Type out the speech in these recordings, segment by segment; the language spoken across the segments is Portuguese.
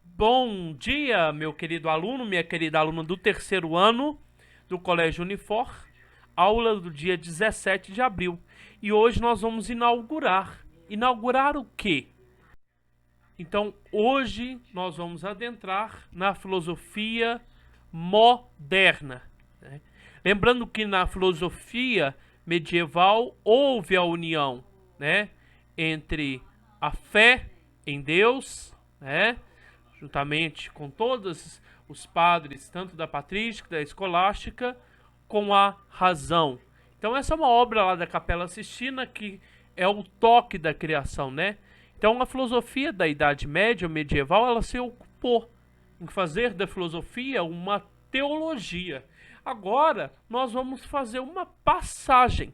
Bom dia, meu querido aluno, minha querida aluna do terceiro ano do Colégio Unifor, aula do dia 17 de abril. E hoje nós vamos inaugurar. Inaugurar o quê? Então, hoje nós vamos adentrar na filosofia moderna, né? Lembrando que na filosofia medieval houve a união, né, entre a fé em Deus, né, juntamente com todos os padres, tanto da patrística, da escolástica, com a razão. Então essa é uma obra lá da Capela Sistina que é o toque da criação, né? Então a filosofia da Idade Média, medieval, ela se ocupou em fazer da filosofia uma teologia. Agora nós vamos fazer uma passagem,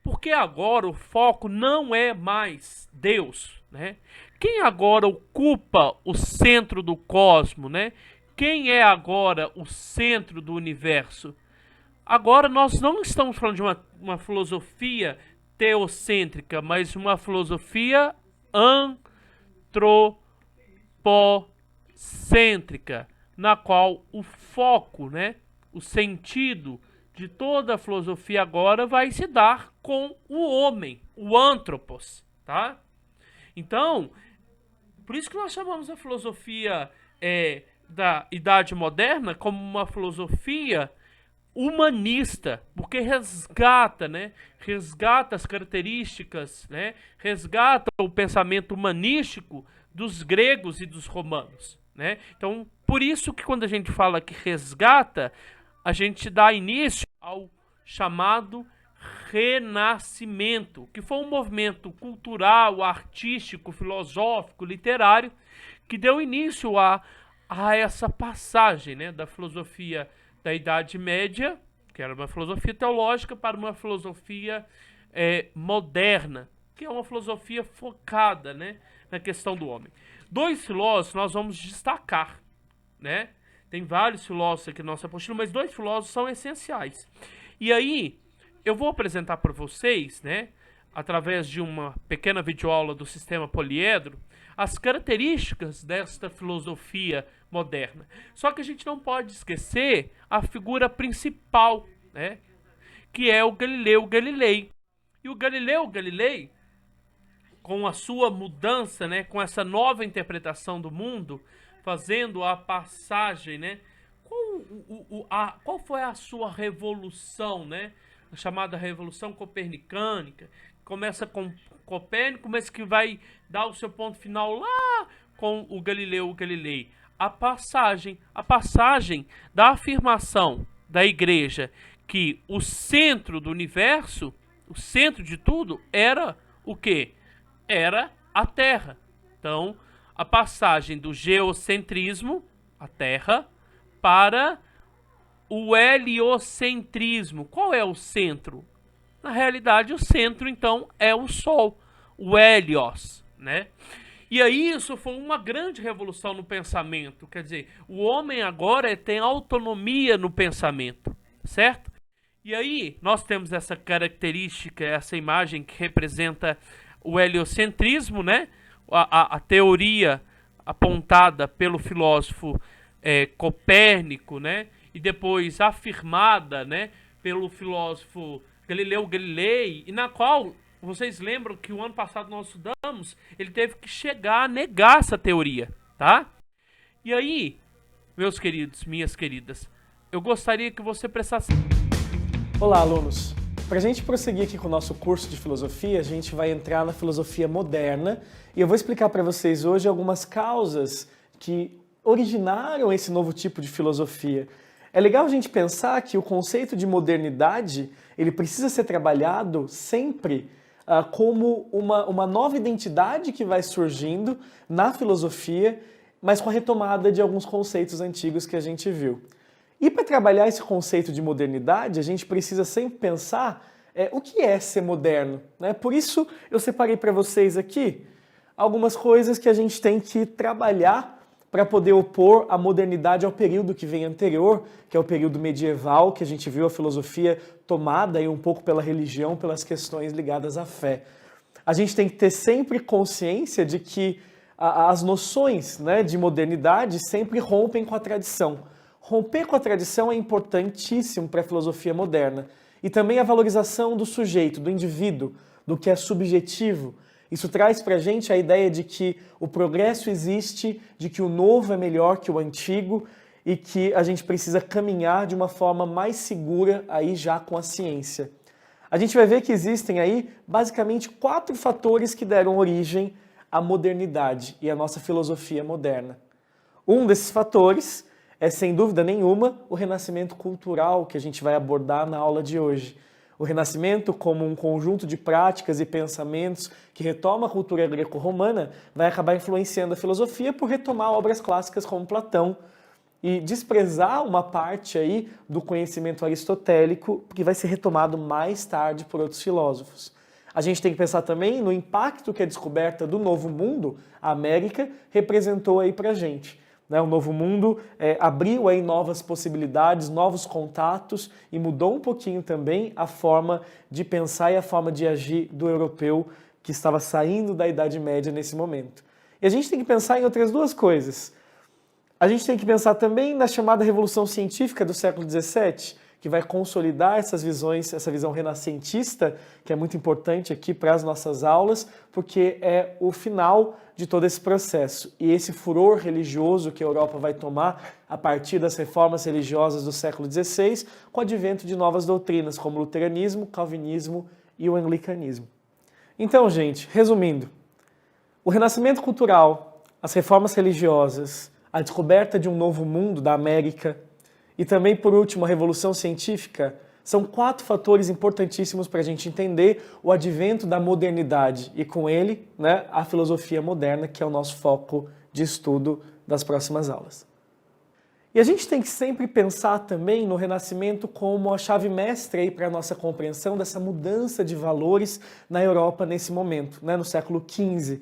porque agora o foco não é mais Deus, né? Quem agora ocupa o centro do cosmos, né? Quem é agora o centro do universo? Agora nós não estamos falando de uma filosofia teocêntrica, mas uma filosofia antropocêntrica, na qual o foco, né, o sentido de toda a filosofia agora vai se dar com o homem, o anthropos, tá? Então, por isso que nós chamamos a filosofia da Idade Moderna como uma filosofia humanista, porque resgata, né? Resgata as características, né? Resgata o pensamento humanístico dos gregos e dos romanos, né? Então, por isso que quando a gente fala que resgata, a gente dá início ao chamado Renascimento, que foi um movimento cultural, artístico, filosófico, literário, que deu início a essa passagem, né, da filosofia da Idade Média, que era uma filosofia teológica, para uma filosofia moderna, que é uma filosofia focada, né, na questão do homem. Dois filósofos nós vamos destacar, né? Tem vários filósofos aqui na nossa apostila, mas dois filósofos são essenciais. E aí, eu vou apresentar para vocês, né, através de uma pequena videoaula do sistema poliedro, as características desta filosofia moderna. Só que a gente não pode esquecer a figura principal, né, que é o Galileu Galilei. E o Galileu Galilei, com a sua mudança, né, com essa nova interpretação do mundo, fazendo a passagem, né, qual foi a sua revolução, né, a chamada Revolução Copernicânica? Começa com Copérnico, mas que vai dar o seu ponto final lá com o Galileu Galilei. A passagem da afirmação da igreja que o centro do universo, o centro de tudo, era o quê? Era a Terra. Então, a passagem do geocentrismo, a Terra, para o heliocentrismo. Qual é o centro? Na realidade, o centro, então, é o Sol, o Helios, né? E aí isso foi uma grande revolução no pensamento. Quer dizer, o homem agora tem autonomia no pensamento, certo? E aí nós temos essa característica, essa imagem que representa o heliocentrismo, né? A teoria apontada pelo filósofo Copérnico, né? E depois afirmada, né, pelo filósofo Galileu Galilei, e na qual vocês lembram que o ano passado nós estudamos, ele teve que chegar a negar essa teoria, tá? E aí, meus queridos, minhas queridas, eu gostaria que você prestasse... Olá, alunos! Para a gente prosseguir aqui com o nosso curso de filosofia, a gente vai entrar na filosofia moderna e eu vou explicar para vocês hoje algumas causas que originaram esse novo tipo de filosofia. É legal a gente pensar que o conceito de modernidade ele precisa ser trabalhado sempre como uma nova identidade que vai surgindo na filosofia, mas com a retomada de alguns conceitos antigos que a gente viu. E para trabalhar esse conceito de modernidade, a gente precisa sempre pensar o que é ser moderno, né? Por isso eu separei para vocês aqui algumas coisas que a gente tem que trabalhar para poder opor a modernidade ao período que vem anterior, que é o período medieval, que a gente viu a filosofia tomada aí um pouco pela religião, pelas questões ligadas à fé. A gente tem que ter sempre consciência de que as noções, né, de modernidade sempre rompem com a tradição. Romper com a tradição é importantíssimo para a filosofia moderna. E também a valorização do sujeito, do indivíduo, do que é subjetivo. Isso traz para a gente a ideia de que o progresso existe, de que o novo é melhor que o antigo e que a gente precisa caminhar de uma forma mais segura aí já com a ciência. A gente vai ver que existem aí basicamente 4 fatores que deram origem à modernidade e à nossa filosofia moderna. Um desses fatores é, sem dúvida nenhuma, o renascimento cultural que a gente vai abordar na aula de hoje. O Renascimento, como um conjunto de práticas e pensamentos que retoma a cultura greco-romana, vai acabar influenciando a filosofia por retomar obras clássicas como Platão e desprezar uma parte aí do conhecimento aristotélico que vai ser retomado mais tarde por outros filósofos. A gente tem que pensar também no impacto que a descoberta do Novo Mundo, a América, representou aí pra gente. O Novo Mundo abriu aí novas possibilidades, novos contatos e mudou um pouquinho também a forma de pensar e a forma de agir do europeu que estava saindo da Idade Média nesse momento. E a gente tem que pensar em outras 2 coisas. A gente tem que pensar também na chamada Revolução Científica do século XVII, que vai consolidar essas visões, essa visão renascentista, que é muito importante aqui para as nossas aulas, porque é o final de todo esse processo. E esse furor religioso que a Europa vai tomar a partir das reformas religiosas do século XVI, com o advento de novas doutrinas, como o luteranismo, o calvinismo e o anglicanismo. Então, gente, resumindo, o renascimento cultural, as reformas religiosas, a descoberta de um novo mundo da América, e também, por último, a Revolução Científica, são 4 fatores importantíssimos para a gente entender o advento da modernidade e, com ele, a filosofia moderna, que é o nosso foco de estudo das próximas aulas. E a gente tem que sempre pensar também no Renascimento como a chave mestra para a nossa compreensão dessa mudança de valores na Europa nesse momento, no século XV.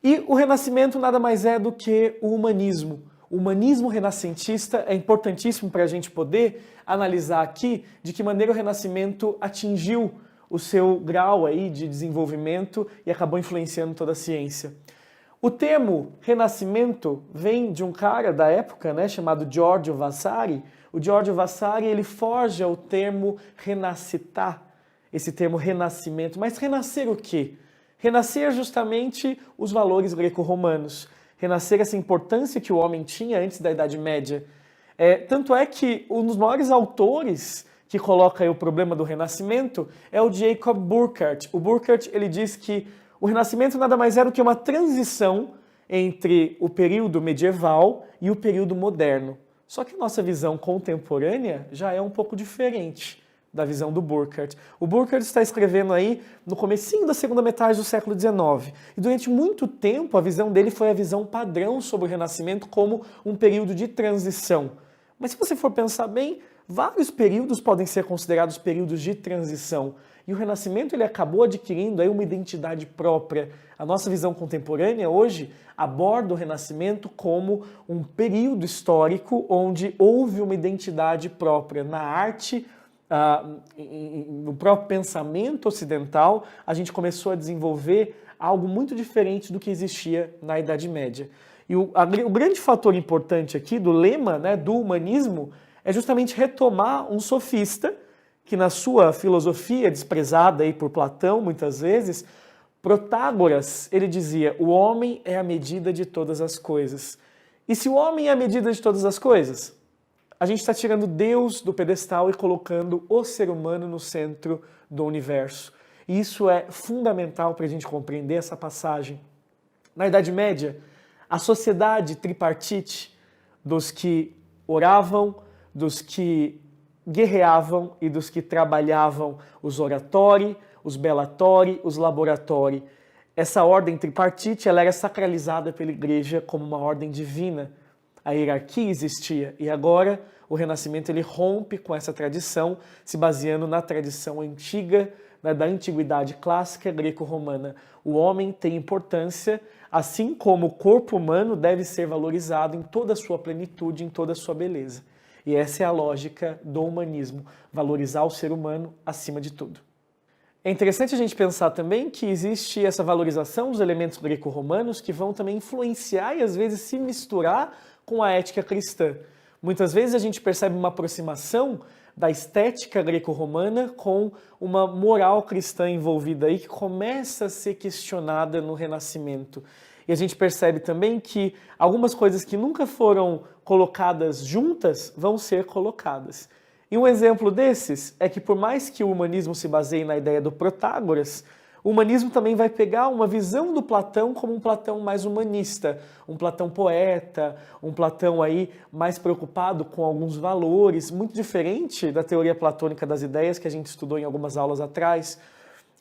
E o Renascimento nada mais é do que o humanismo. O humanismo renascentista é importantíssimo para a gente poder analisar aqui de que maneira o Renascimento atingiu o seu grau aí de desenvolvimento e acabou influenciando toda a ciência. O termo Renascimento vem de um cara da época, chamado Giorgio Vasari. O Giorgio Vasari ele forja o termo renascitar, esse termo renascimento. Mas renascer o quê? Renascer justamente os valores greco-romanos. Renascer essa importância que o homem tinha antes da Idade Média. Tanto é que um dos maiores autores que coloca aí o problema do Renascimento é o Jacob Burckhardt. O Burckhardt ele diz que o Renascimento nada mais era do que uma transição entre o período medieval e o período moderno. Só que a nossa visão contemporânea já é um pouco diferente da visão do Burckhardt. O Burckhardt está escrevendo aí no comecinho da segunda metade do século XIX. E durante muito tempo a visão dele foi a visão padrão sobre o Renascimento como um período de transição. Mas se você for pensar bem, vários períodos podem ser considerados períodos de transição. E o Renascimento ele acabou adquirindo aí uma identidade própria. A nossa visão contemporânea hoje aborda o Renascimento como um período histórico onde houve uma identidade própria na arte, no próprio pensamento ocidental. A gente começou a desenvolver algo muito diferente do que existia na Idade Média. E o grande fator importante aqui do lema do humanismo é justamente retomar um sofista que na sua filosofia, desprezada aí por Platão muitas vezes, Protágoras, ele dizia: o homem é a medida de todas as coisas. E se o homem é a medida de todas as coisas, a gente está tirando Deus do pedestal e colocando o ser humano no centro do universo. E isso é fundamental para a gente compreender essa passagem. Na Idade Média, a sociedade tripartite dos que oravam, dos que guerreavam e dos que trabalhavam, os oratori, os bellatori, os laboratori. Essa ordem tripartite ela era sacralizada pela Igreja como uma ordem divina. A hierarquia existia e agora o Renascimento ele rompe com essa tradição, se baseando na tradição antiga, da antiguidade clássica greco-romana. O homem tem importância, assim como o corpo humano deve ser valorizado em toda a sua plenitude, em toda a sua beleza. E essa é a lógica do humanismo, valorizar o ser humano acima de tudo. É interessante a gente pensar também que existe essa valorização dos elementos greco-romanos que vão também influenciar e às vezes se misturar com a ética cristã. Muitas vezes a gente percebe uma aproximação da estética greco-romana com uma moral cristã envolvida aí que começa a ser questionada no Renascimento. E a gente percebe também que algumas coisas que nunca foram colocadas juntas vão ser colocadas. E um exemplo desses é que por mais que o humanismo se baseie na ideia do Protágoras, o humanismo também vai pegar uma visão do Platão como um Platão mais humanista, um Platão poeta, um Platão aí mais preocupado com alguns valores, muito diferente da teoria platônica das ideias que a gente estudou em algumas aulas atrás.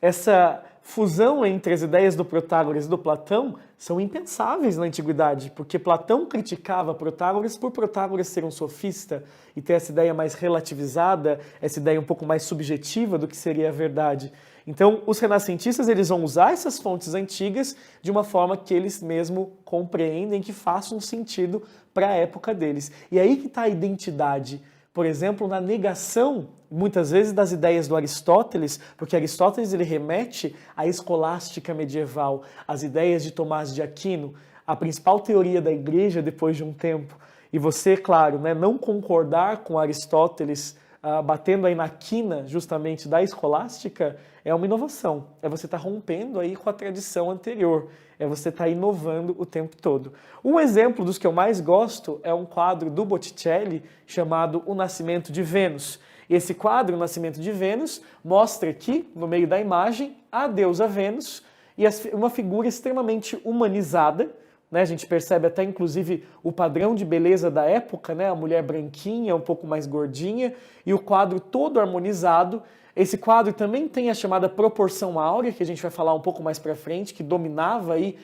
Essa fusão entre as ideias do Protágoras e do Platão são impensáveis na antiguidade, porque Platão criticava Protágoras por Protágoras ser um sofista e ter essa ideia mais relativizada, essa ideia um pouco mais subjetiva do que seria a verdade. Então, os renascentistas eles vão usar essas fontes antigas de uma forma que eles mesmo compreendem, que faça um sentido para a época deles. E aí que está a identidade. Por exemplo, na negação, muitas vezes, das ideias do Aristóteles, porque Aristóteles ele remete à escolástica medieval, às ideias de Tomás de Aquino, a principal teoria da igreja depois de um tempo. E você, claro, né, não concordar com Aristóteles, batendo aí na quina justamente da escolástica, é uma inovação. É você estar rompendo aí com a tradição anterior. É você estar inovando o tempo todo. Um exemplo dos que eu mais gosto é um quadro do Botticelli chamado O Nascimento de Vênus. Esse quadro, O Nascimento de Vênus, mostra aqui, no meio da imagem, a deusa Vênus e uma figura extremamente humanizada, né? A gente percebe até, inclusive, o padrão de beleza da época, né? A mulher branquinha, um pouco mais gordinha, e o quadro todo harmonizado. Esse quadro também tem a chamada proporção áurea, que a gente vai falar um pouco mais para frente, que dominava aí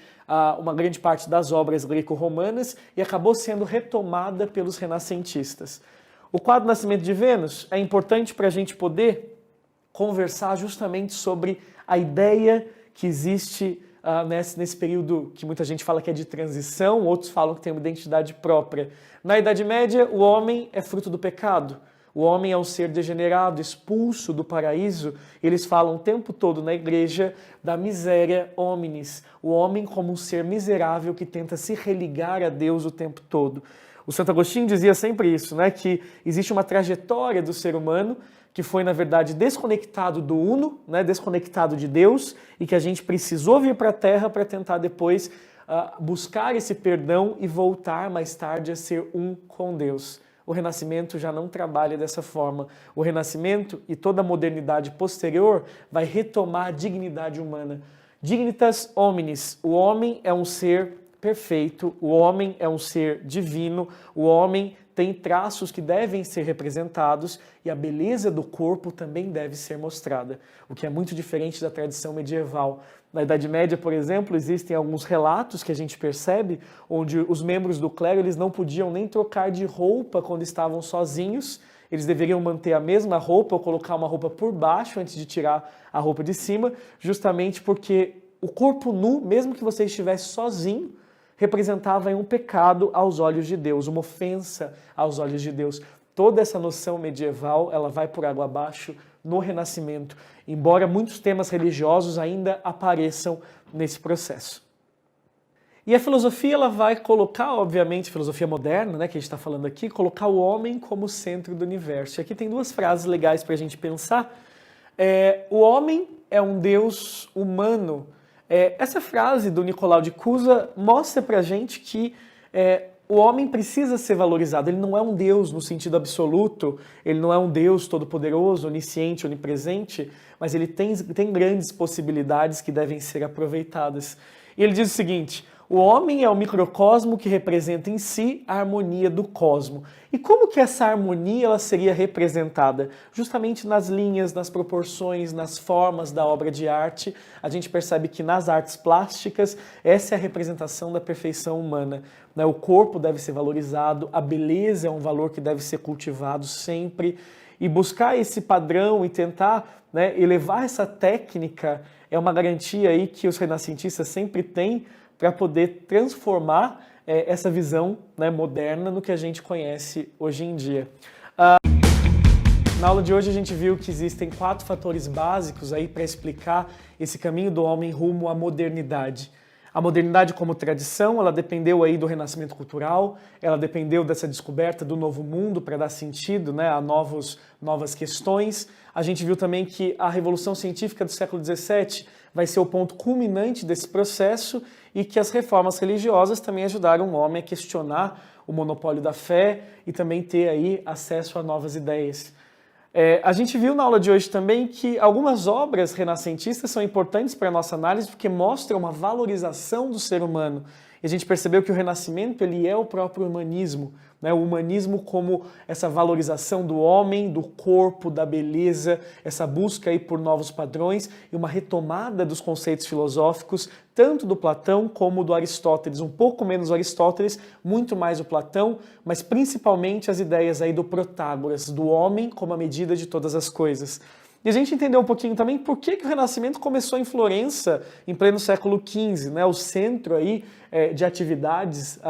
uma grande parte das obras greco-romanas e acabou sendo retomada pelos renascentistas. O quadro Nascimento de Vênus é importante para a gente poder conversar justamente sobre a ideia que existe nesse período que muita gente fala que é de transição, outros falam que tem uma identidade própria. Na Idade Média, o homem é fruto do pecado. O homem é um ser degenerado, expulso do paraíso. Eles falam o tempo todo na igreja da miséria hominis. O homem como um ser miserável que tenta se religar a Deus o tempo todo. O Santo Agostinho dizia sempre isso, né? Que existe uma trajetória do ser humano que foi, na verdade, desconectado do Uno, né? Desconectado de Deus, e que a gente precisou vir para a Terra para tentar depois buscar esse perdão e voltar mais tarde a ser um com Deus. O Renascimento já não trabalha dessa forma. O Renascimento e toda a modernidade posterior vai retomar a dignidade humana. Dignitas hominis, o homem é um ser perfeito, o homem é um ser divino, o homem tem traços que devem ser representados e a beleza do corpo também deve ser mostrada, o que é muito diferente da tradição medieval. Na Idade Média, por exemplo, existem alguns relatos que a gente percebe onde os membros do clero eles não podiam nem trocar de roupa quando estavam sozinhos, eles deveriam manter a mesma roupa ou colocar uma roupa por baixo antes de tirar a roupa de cima, justamente porque o corpo nu, mesmo que você estivesse sozinho, representava um pecado aos olhos de Deus, uma ofensa aos olhos de Deus. Toda essa noção medieval, ela vai por água abaixo no Renascimento, embora muitos temas religiosos ainda apareçam nesse processo. E a filosofia, ela vai colocar, obviamente, filosofia moderna, né, que a gente está falando aqui, colocar o homem como centro do universo. E aqui tem duas frases legais para a gente pensar. O homem é um Deus humano. Essa frase do Nicolau de Cusa mostra para a gente que o homem precisa ser valorizado. Ele não é um Deus no sentido absoluto, ele não é um Deus todo-poderoso, onisciente, onipresente, mas ele tem grandes possibilidades que devem ser aproveitadas. E ele diz o seguinte: o homem é o microcosmo que representa em si a harmonia do cosmo. E como que essa harmonia ela seria representada? Justamente nas linhas, nas proporções, nas formas da obra de arte. A gente percebe que nas artes plásticas, essa é a representação da perfeição humana. O corpo deve ser valorizado, a beleza é um valor que deve ser cultivado sempre. E buscar esse padrão e tentar elevar essa técnica é uma garantia aí que os renascentistas sempre têm para poder transformar essa visão moderna no que a gente conhece hoje em dia. Na aula de hoje a gente viu que existem 4 fatores básicos aí para explicar esse caminho do homem rumo à modernidade. A modernidade como tradição, ela dependeu aí do renascimento cultural, ela dependeu dessa descoberta do novo mundo para dar sentido, né, a novas questões. A gente viu também que a Revolução Científica do século XVII vai ser o ponto culminante desse processo e que as reformas religiosas também ajudaram o homem a questionar o monopólio da fé e também ter aí acesso a novas ideias. A gente viu na aula de hoje também que algumas obras renascentistas são importantes para a nossa análise porque mostram uma valorização do ser humano. E a gente percebeu que o Renascimento ele é o próprio humanismo, né? O humanismo como essa valorização do homem, do corpo, da beleza, essa busca aí por novos padrões e uma retomada dos conceitos filosóficos, tanto do Platão como do Aristóteles, um pouco menos o Aristóteles, muito mais o Platão, mas principalmente as ideias aí do Protágoras, do homem como a medida de todas as coisas. E a gente entendeu um pouquinho também por que o Renascimento começou em Florença em pleno século XV, né? O centro aí de atividades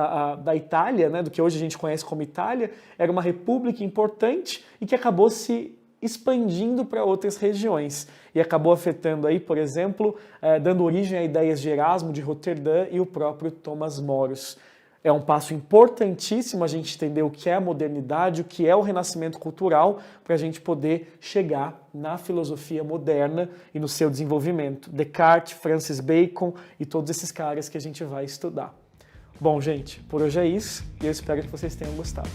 da Itália, né? Do que hoje a gente conhece como Itália, era uma república importante e que acabou se expandindo para outras regiões e acabou afetando aí, por exemplo, dando origem a ideias de Erasmo de Roterdã e o próprio Thomas Moros. É um passo importantíssimo a gente entender o que é a modernidade, o que é o renascimento cultural, para a gente poder chegar na filosofia moderna e no seu desenvolvimento. Descartes, Francis Bacon e todos esses caras que a gente vai estudar. Bom, gente, por hoje é isso e eu espero que vocês tenham gostado.